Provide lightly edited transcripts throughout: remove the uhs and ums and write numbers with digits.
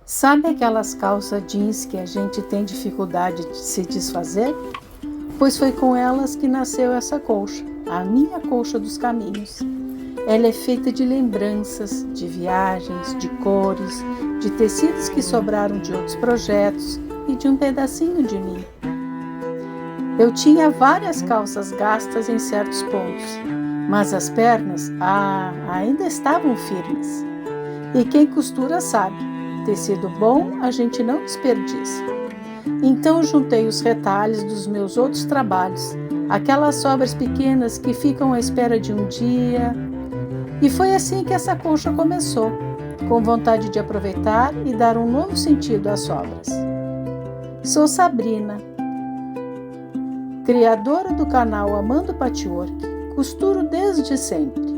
Sabe aquelas calças jeans que a gente tem dificuldade de se desfazer? Pois foi com elas que nasceu essa colcha, a minha colcha dos caminhos. Ela é feita de lembranças, de viagens, de cores, de tecidos que sobraram de outros projetos e de um pedacinho de mim. Eu tinha várias calças gastas em certos pontos, mas as pernas, ainda estavam firmes. E quem costura sabe, tecido bom a gente não desperdiça. Então juntei os retalhos dos meus outros trabalhos, aquelas sobras pequenas que ficam à espera de um dia. E foi assim que essa colcha começou, com vontade de aproveitar e dar um novo sentido às sobras. Sou Sabrina, criadora do canal Amando Patchwork, costuro desde sempre.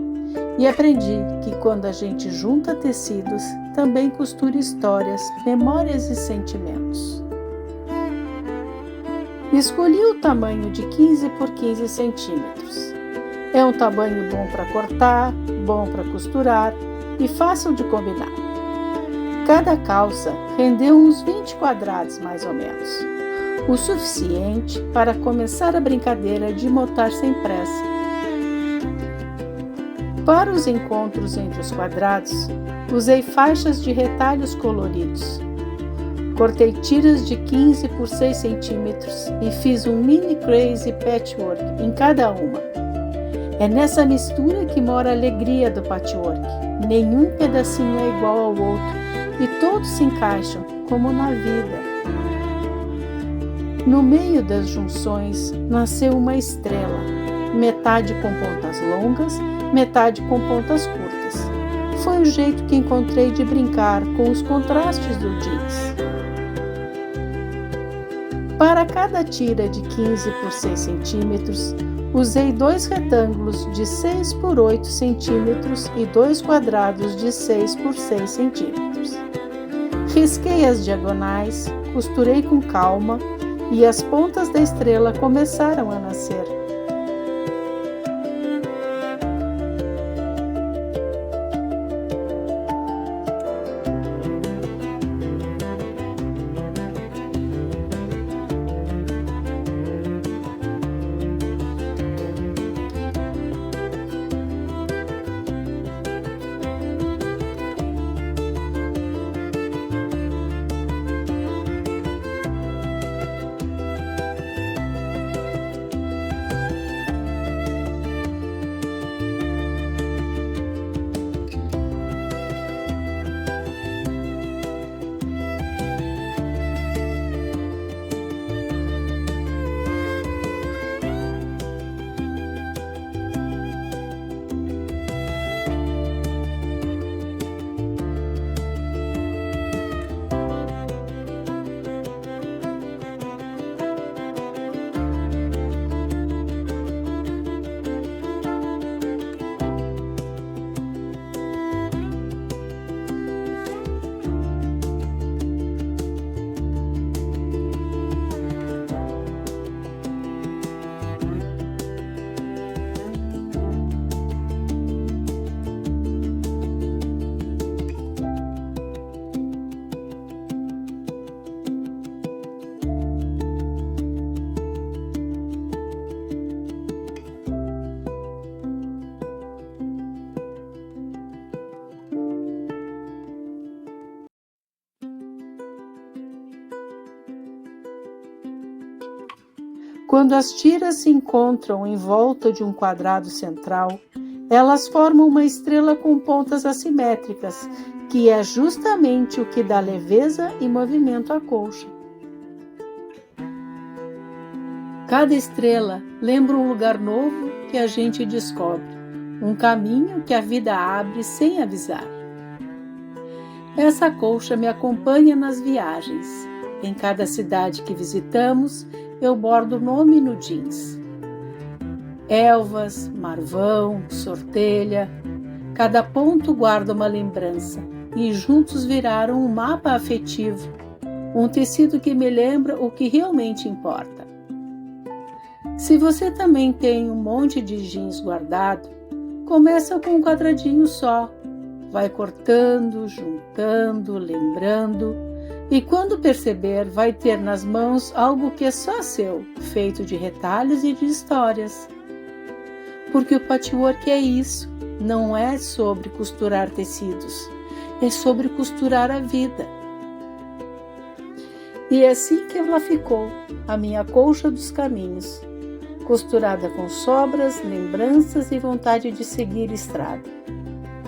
E aprendi que quando a gente junta tecidos, também costura histórias, memórias e sentimentos. Escolhi o tamanho de 15 por 15 centímetros. É um tamanho bom para cortar, bom para costurar e fácil de combinar. Cada calça rendeu uns 20 quadrados mais ou menos, o suficiente para começar a brincadeira de montar sem pressa. Para os encontros entre os quadrados, usei faixas de retalhos coloridos. Cortei tiras de 15 por 6 centímetros e fiz um mini crazy patchwork em cada uma. É nessa mistura que mora a alegria do patchwork. Nenhum pedacinho é igual ao outro e todos se encaixam, como na vida. No meio das junções nasceu uma estrela, metade com pontas longas, metade com pontas curtas. Foi o jeito que encontrei de brincar com os contrastes do jeans. Para cada tira de 15 por 6 centímetros, usei 2 retângulos de 6 por 8 centímetros e 2 quadrados de 6 por 6 centímetros. Risquei as diagonais, costurei com calma e as pontas da estrela começaram a nascer. Quando as tiras se encontram em volta de um quadrado central, elas formam uma estrela com pontas assimétricas, que é justamente o que dá leveza e movimento à colcha. Cada estrela lembra um lugar novo que a gente descobre, um caminho que a vida abre sem avisar. Essa colcha me acompanha nas viagens. Em cada cidade que visitamos, eu bordo o nome no jeans. Elvas, Marvão, Sortelha, cada ponto guarda uma lembrança e juntos viraram um mapa afetivo, um tecido que me lembra o que realmente importa. Se você também tem um monte de jeans guardado, começa com um quadradinho só. vai cortando, juntando, lembrando, e quando perceber, vai ter nas mãos algo que é só seu, feito de retalhos e de histórias. Porque o patchwork é isso, não é sobre costurar tecidos, é sobre costurar a vida. E é assim que ela ficou, a minha colcha dos caminhos, costurada com sobras, lembranças e vontade de seguir estrada.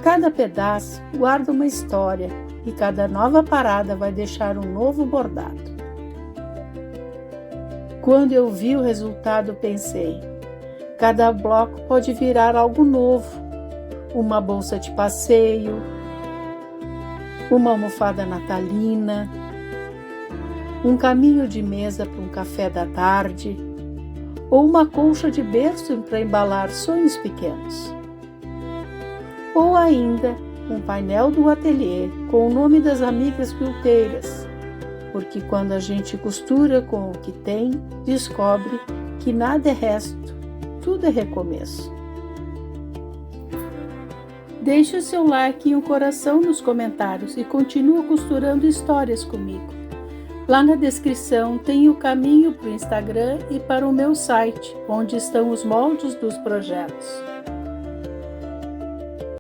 Cada pedaço guarda uma história e cada nova parada vai deixar um novo bordado. Quando eu vi o resultado, pensei, cada bloco pode virar algo novo, uma bolsa de passeio, uma almofada natalina, um caminho de mesa para um café da tarde, ou uma colcha de berço para embalar sonhos pequenos. Ou ainda, um painel do ateliê com o nome das amigas quilteiras, porque quando a gente costura com o que tem, descobre que nada é resto, tudo é recomeço. Deixe o seu like e um coração nos comentários e continue costurando histórias comigo. Lá na descrição tem o caminho para o Instagram e para o meu site, onde estão os moldes dos projetos.